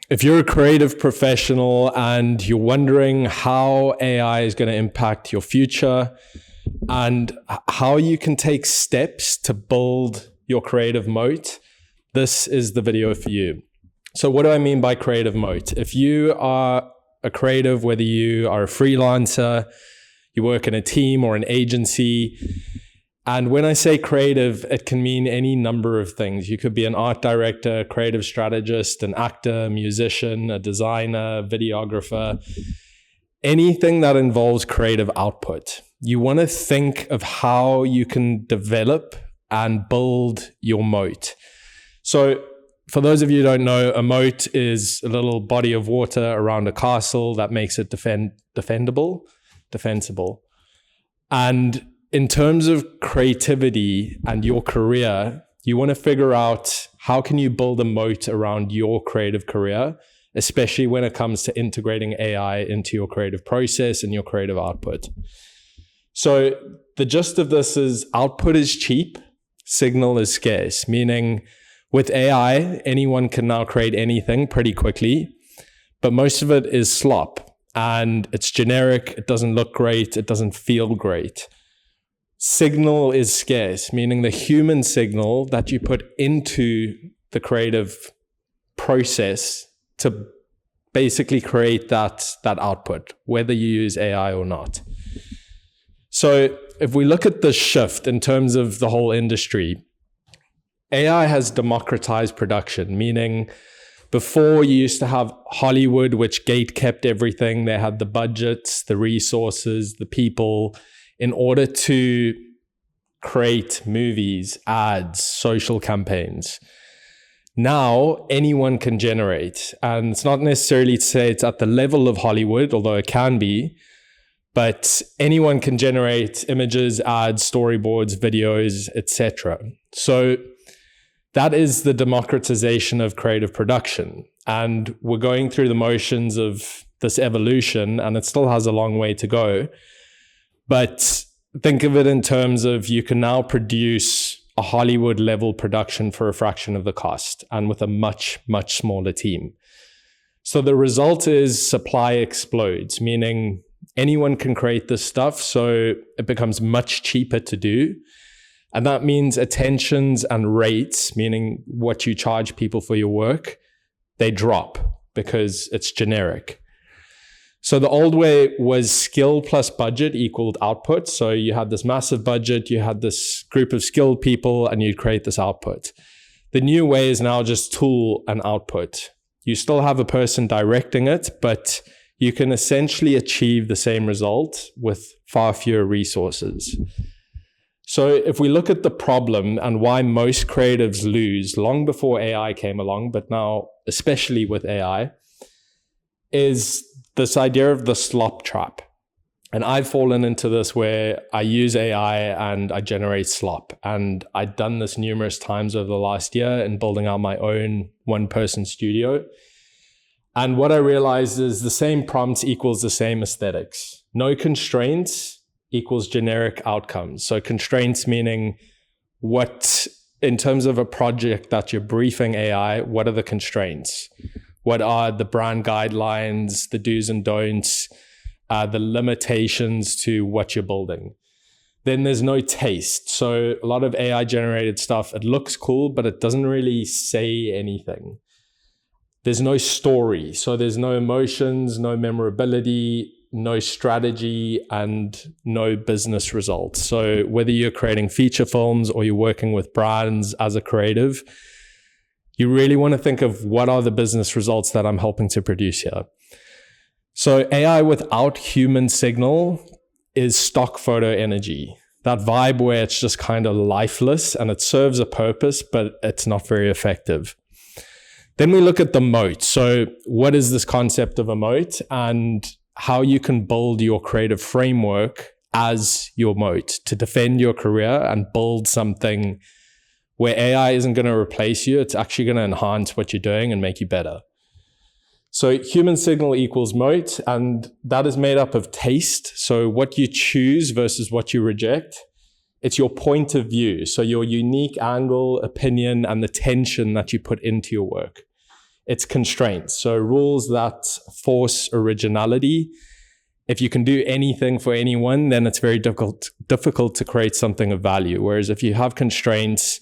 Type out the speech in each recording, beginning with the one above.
If you're a creative professional and you're wondering how AI is going to impact your future and how you can take steps to build your creative moat, this is the video for you. So what do I mean by creative moat? If you are a creative, whether you are a freelancer, you work in a team or an agency, and when I say creative, it can mean any number of things. You could be an art director, a creative strategist, an actor, a musician, a designer, videographer, anything that involves creative output. You want to think of how you can develop and build your moat. So for those of you who don't know, a moat is a little body of water around a castle that makes it defensible. And in terms of creativity and your career, you want to figure out how can you build a moat around your creative career, especially when it comes to integrating AI into your creative process and your creative output. So the gist of this is output is cheap, signal is scarce, meaning with AI, anyone can now create anything pretty quickly, but most of it is slop and it's generic, it doesn't look great, it doesn't feel great. Signal is scarce, meaning the human signal that you put into the creative process to basically create that output, whether you use AI or not. So if we look at the shift in terms of the whole industry, AI has democratized production, meaning before you used to have Hollywood, which gate kept everything. They had the budgets, the resources, the people, in order to create movies, ads, social campaigns. Now, anyone can generate. And it's not necessarily to say it's at the level of Hollywood, although it can be, but anyone can generate images, ads, storyboards, videos, etc. So that is the democratization of creative production. And we're going through the motions of this evolution, and it still has a long way to go. But think of it in terms of you can now produce a Hollywood level production for a fraction of the cost and with a much, much smaller team. So the result is supply explodes, meaning anyone can create this stuff. So it becomes much cheaper to do. And that means attentions and rates, meaning what you charge people for your work, they drop because it's generic. So the old way was skill plus budget equaled output. So you had this massive budget, you had this group of skilled people, and you'd create this output. The new way is now just tool and output. You still have a person directing it, but you can essentially achieve the same result with far fewer resources. So if we look at the problem and why most creatives lose long before AI came along, but now especially with AI, is this idea of the slop trap. And I've fallen into this where I use AI and I generate slop. And I've done this numerous times over the last year in building out my own one-person studio. And what I realized is the same prompts equals the same aesthetics. No constraints equals generic outcomes. So constraints meaning what, in terms of a project that you're briefing AI, what are the constraints? What are the brand guidelines, the do's and don'ts, the limitations to what you're building? Then there's no taste. So a lot of AI generated stuff, it looks cool, but it doesn't really say anything. There's no story. So there's no emotions, no memorability, no strategy, and no business results. So whether you're creating feature films or you're working with brands as a creative, you really want to think of what are the business results that I'm helping to produce here. So AI without human signal is stock photo energy. That vibe where it's just kind of lifeless and it serves a purpose, but it's not very effective. Then we look at the moat. So what is this concept of a moat and how you can build your creative framework as your moat to defend your career and build something where AI isn't going to replace you. It's actually going to enhance what you're doing and make you better. So human signal equals moat, and that is made up of taste. So what you choose versus what you reject. It's your point of view. So your unique angle, opinion, and the tension that you put into your work. It's constraints. So rules that force originality. If you can do anything for anyone, then it's very difficult to create something of value. Whereas if you have constraints,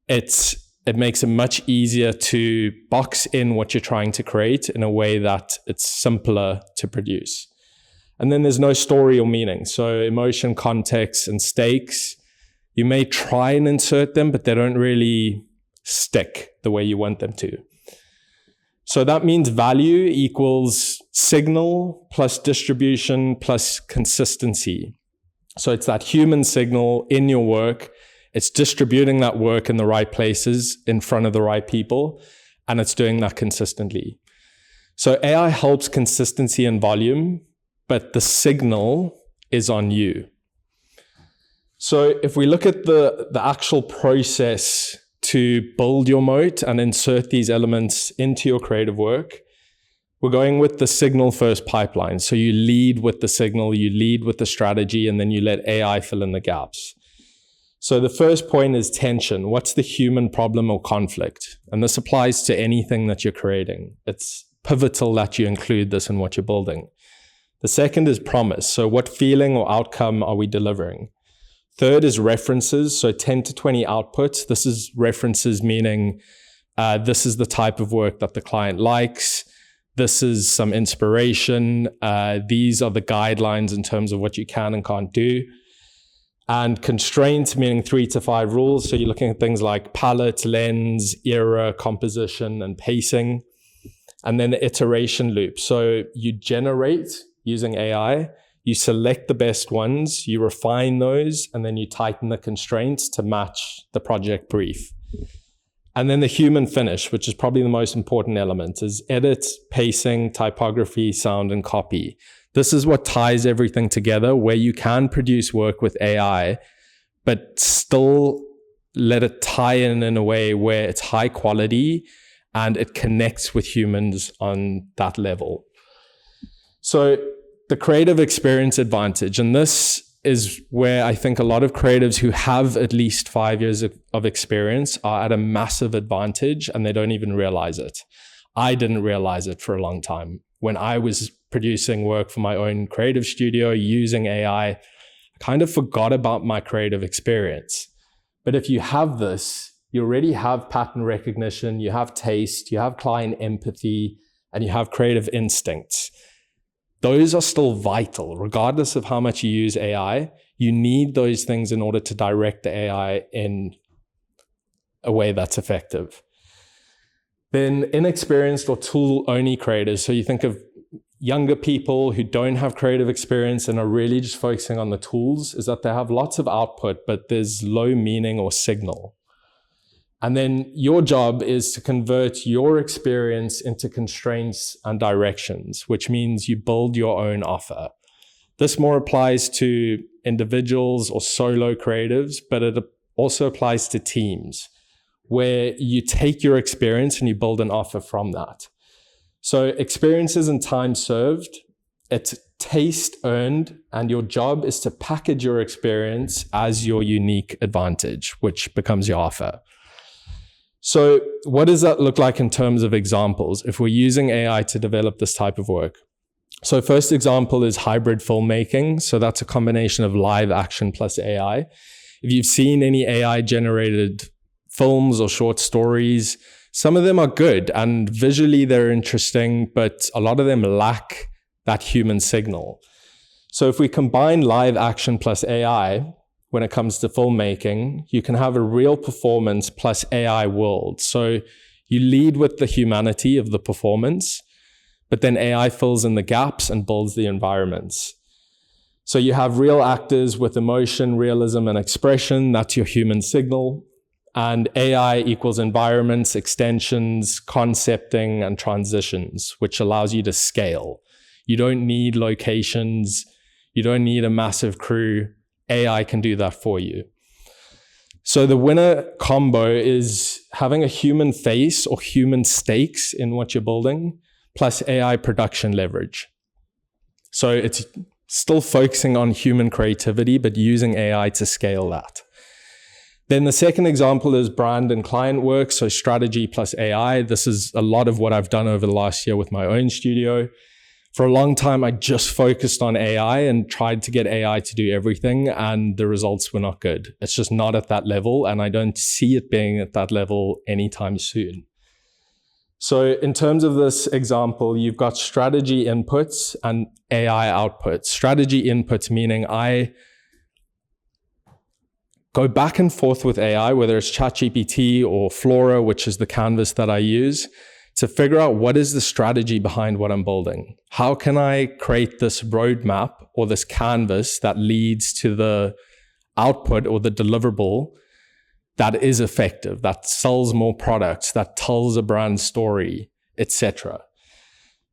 it makes it much easier to box in what you're trying to create in a way that it's simpler to produce. And then there's no story or meaning. So emotion, context, and stakes, you may try and insert them, but they don't really stick the way you want them to. So that means value equals signal plus distribution plus consistency. So it's that human signal in your work. It's distributing that work in the right places in front of the right people, and it's doing that consistently. So AI helps consistency and volume, but the signal is on you. So if we look at the actual process to build your moat and insert these elements into your creative work, we're going with the signal first pipeline. So you lead with the signal, you lead with the strategy, and then you let AI fill in the gaps. So the first point is tension. What's the human problem or conflict? And this applies to anything that you're creating. It's pivotal that you include this in what you're building. The second is promise. So what feeling or outcome are we delivering? Third is references. So 10 to 20 outputs. This is references meaning this is the type of work that the client likes. This is some inspiration. These are the guidelines in terms of what you can and can't do. And constraints, meaning 3 to 5 rules. So you're looking at things like palette, lens, era, composition, and pacing. And then the iteration loop. So you generate using AI, you select the best ones, you refine those, and then you tighten the constraints to match the project brief. And then the human finish, which is probably the most important element, is edit, pacing, typography, sound, and copy. This is what ties everything together, where you can produce work with AI, but still let it tie in a way where it's high quality and it connects with humans on that level. So the creative experience advantage, and this is where I think a lot of creatives who have at least 5 years of experience are at a massive advantage, and they don't even realize it. I didn't realize it for a long time. When I was producing work for my own creative studio using AI, I kind of forgot about my creative experience. But if you have this, you already have pattern recognition, you have taste, you have client empathy, and you have creative instincts. Those are still vital, regardless of how much you use AI. You need those things in order to direct the AI in a way that's effective. Then inexperienced or tool-only creators. So you think of younger people who don't have creative experience and are really just focusing on the tools, is that they have lots of output, but there's low meaning or signal. And then your job is to convert your experience into constraints and directions, which means you build your own offer. This more applies to individuals or solo creatives, but it also applies to teams, where you take your experience and you build an offer from that. So experiences and time served, it's taste earned, and your job is to package your experience as your unique advantage, which becomes your offer. So what does that look like in terms of examples if we're using AI to develop this type of work? So first example is hybrid filmmaking. So that's a combination of live action plus AI. If you've seen any AI generated films or short stories, some of them are good and visually they're interesting, but a lot of them lack that human signal. So if we combine live action plus AI, when it comes to filmmaking, you can have a real performance plus AI world. So you lead with the humanity of the performance, but then AI fills in the gaps and builds the environments. So you have real actors with emotion, realism, and expression. That's your human signal. And AI equals environments, extensions, concepting, and transitions, which allows you to scale. You don't need locations. You don't need a massive crew. AI can do that for you. So the winner combo is having a human face or human stakes in what you're building, plus AI production leverage. So it's still focusing on human creativity, but using AI to scale that. Then the second example is brand and client work. So strategy plus AI. This is a lot of what I've done over the last year with my own studio. For a long time, I just focused on AI and tried to get AI to do everything, and the results were not good. It's just not at that level, and I don't see it being at that level anytime soon. So in terms of this example, you've got strategy inputs and AI outputs. Strategy inputs meaning I go back and forth with AI, whether it's ChatGPT or Flora, which is the canvas that I use, to figure out what is the strategy behind what I'm building. How can I create this roadmap or this canvas that leads to the output or the deliverable that is effective, that sells more products, that tells a brand story, etc.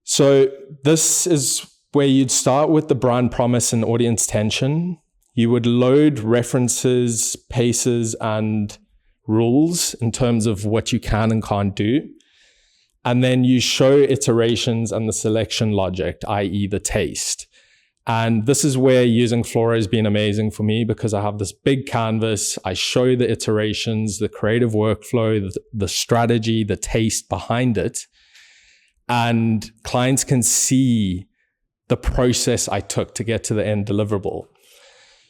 So this is where you'd start with the brand promise and audience tension. You would load references, paces, and rules in terms of what you can and can't do. And then you show iterations and the selection logic, i.e. the taste. And this is where using Flora has been amazing for me, because I have this big canvas. I show the iterations, the creative workflow, the strategy, the taste behind it. And clients can see the process I took to get to the end deliverable.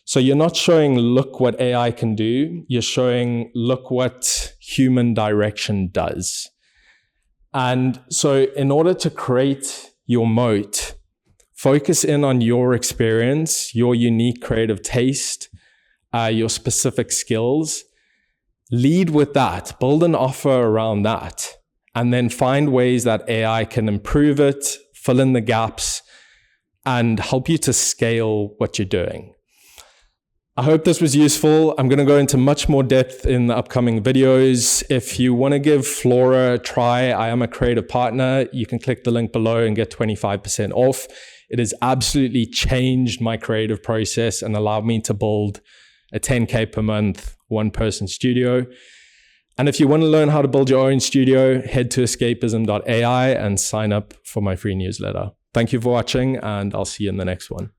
So you're not showing, look what AI can do. You're showing, look what human direction does. And so in order to create your moat, focus in on your experience, your unique creative taste, your specific skills. Lead with that. Build an offer around that. And then find ways that AI can improve it, fill in the gaps, and help you to scale what you're doing. I hope this was useful. I'm going to go into much more depth in the upcoming videos. If you want to give Flora a try, I am a creative partner. You can click the link below and get 25% off. It has absolutely changed my creative process and allowed me to build a 10K per month, one-person studio. And if you want to learn how to build your own studio, head to escapism.ai and sign up for my free newsletter. Thank you for watching, and I'll see you in the next one.